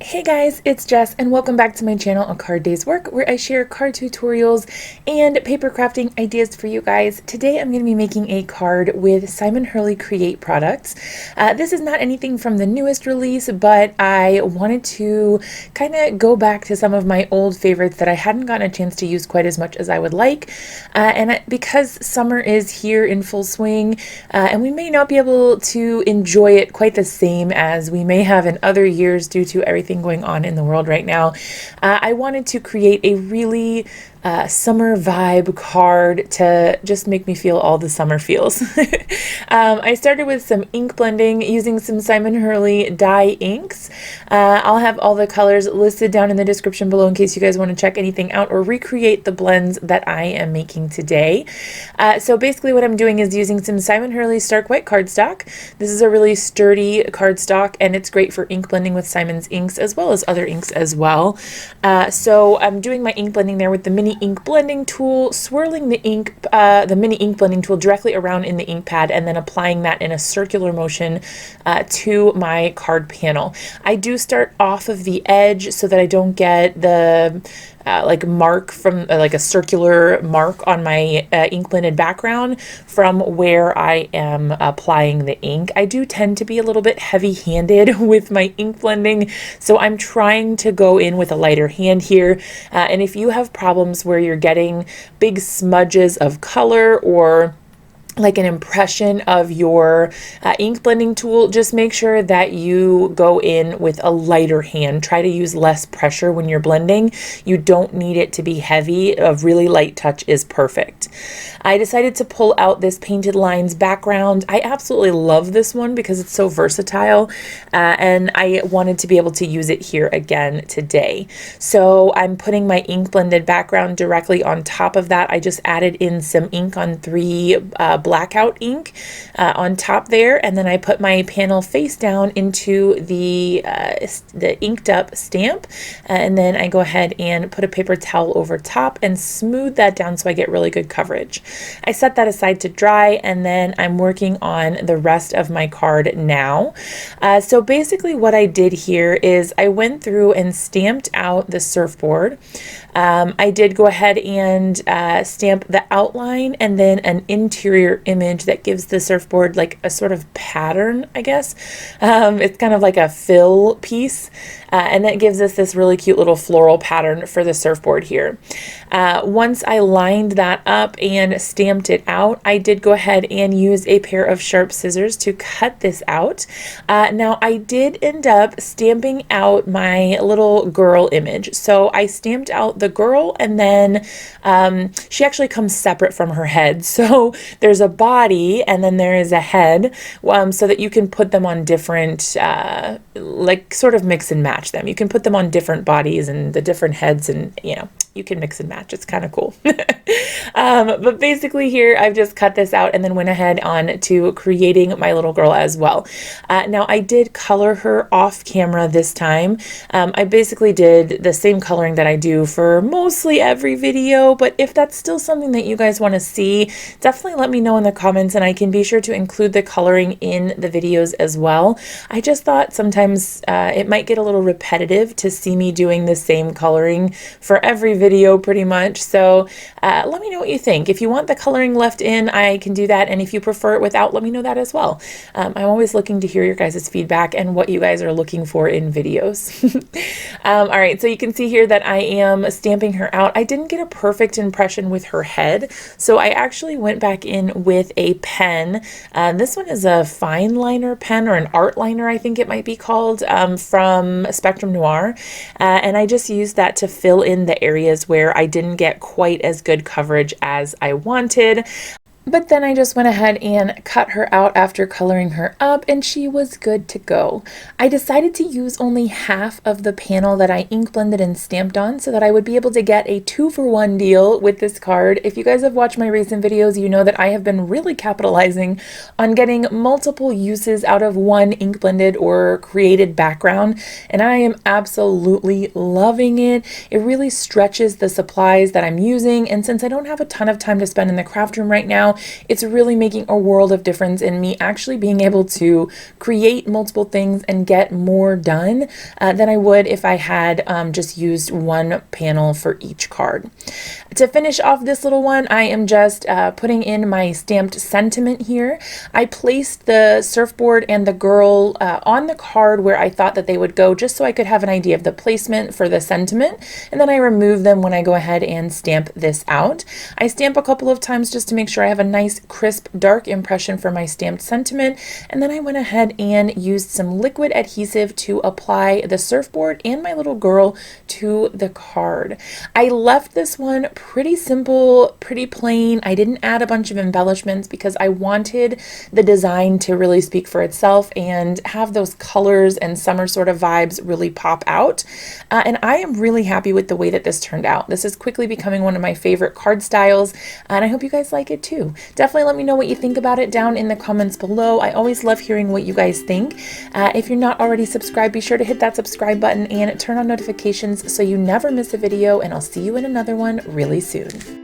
Hey guys, it's Jess and welcome back to my channel on Card Days Work, where I share card tutorials and paper crafting ideas for you guys. Today I'm going to be making a card with Simon Hurley Create products. This is not anything from the newest release, but I wanted to kind of go back to some of my old favorites that I hadn't gotten a chance to use quite as much as I would like. Because summer is here in full swing, and we may not be able to enjoy it quite the same as we may have in other years due to everything going on in the world right now, I wanted to create a really summer vibe card to just make me feel all the summer feels. I started with some ink blending using some Simon Hurley dye inks. I'll have all the colors listed down in the description below in case you guys want to check anything out or recreate the blends that I am making today. So basically what I'm doing is using some Simon Hurley Stark White cardstock. This is a really sturdy cardstock and it's great for ink blending with Simon's inks as well as other inks as well. So I'm doing my ink blending there with the mini ink blending tool, swirling the ink, the mini ink blending tool directly around in the ink pad and then applying that in a circular motion to my card panel. I do start off of the edge so that I don't get the like mark from like a circular mark on my ink blended background from where I am applying the ink. I do tend to be a little bit heavy-handed with my ink blending, so I'm trying to go in with a lighter hand here. And if you have problems where you're getting big smudges of color or like an impression of your ink blending tool, just make sure that you go in with a lighter hand. Try to use less pressure when you're blending. You don't need it to be heavy. A really light touch is perfect. I decided to pull out this Painted Lines background. I absolutely love this one because it's so versatile, and I wanted to be able to use it here again today. So I'm putting my ink blended background directly on top of that. I just added in some ink on 3 Blackout ink on top there, and then I put my panel face down into the inked up stamp, and then I go ahead and put a paper towel over top and smooth that down so I get really good coverage. I set that aside to dry, and then I'm working on the rest of my card now. So basically what I did here is I went through and stamped out the surfboard. I did go ahead and stamp the outline and then an interior image that gives the surfboard like a sort of pattern, I guess. It's kind of like a fill piece, and that gives us this really cute little floral pattern for the surfboard here. Once I lined that up and stamped it out, I did go ahead and use a pair of sharp scissors to cut this out. Now I did end up stamping out my little girl image. So I stamped out the girl, and then she actually comes separate from her head. So there's a body and then there is a head, so that you can put them on different, like sort of mix and match them. You can put them on different bodies and the different heads, and you know, you can mix and match. It's kind of cool. But basically here I've just cut this out and then went ahead on to creating my little girl as well. Now I did color her off camera this time. I basically did the same coloring that I do for mostly every video, but if that's still something that you guys want to see, definitely let me know in the comments and I can be sure to include the coloring in the videos as well. I just thought sometimes it might get a little repetitive to see me doing the same coloring for every video pretty much. So let me know what you think. If you want the coloring left in, I can do that, and if you prefer it without, let me know that as well. I'm always looking to hear your guys' feedback and what you guys are looking for in videos. All right, so you can see here that I am stamping her out. I didn't get a perfect impression with her head, so I actually went back in with a pen. This one is a fine liner pen, or an art liner I think it might be called, from Spectrum Noir, and I just used that to fill in the areas where I didn't get quite as good coverage as I wanted. But then I just went ahead and cut her out after coloring her up, and she was good to go. I decided to use only half of the panel that I ink blended and stamped on so that I would be able to get a 2-for-1 deal with this card. If you guys have watched my recent videos, you know that I have been really capitalizing on getting multiple uses out of one ink blended or created background, and I am absolutely loving it. It really stretches the supplies that I'm using, and since I don't have a ton of time to spend in the craft room right now, it's really making a world of difference in me actually being able to create multiple things and get more done than I would if I had just used one panel for each card. To finish off this little one, I am just putting in my stamped sentiment here. I placed the surfboard and the girl on the card where I thought that they would go, just so I could have an idea of the placement for the sentiment, and then I remove them when I go ahead and stamp this out. I stamp a couple of times just to make sure I have a nice crisp dark impression for my stamped sentiment, and then I went ahead and used some liquid adhesive to apply the surfboard and my little girl to the card. I left this one pretty simple, pretty plain. I didn't add a bunch of embellishments because I wanted the design to really speak for itself and have those colors and summer sort of vibes really pop out. And I am really happy with the way that this turned out. This is quickly becoming one of my favorite card styles, and I hope you guys like it too. Definitely let me know what you think about it down in the comments below. I always love hearing what you guys think. If you're not already subscribed, be sure to hit that subscribe button and turn on notifications so you never miss a video, and I'll see you in another one really soon.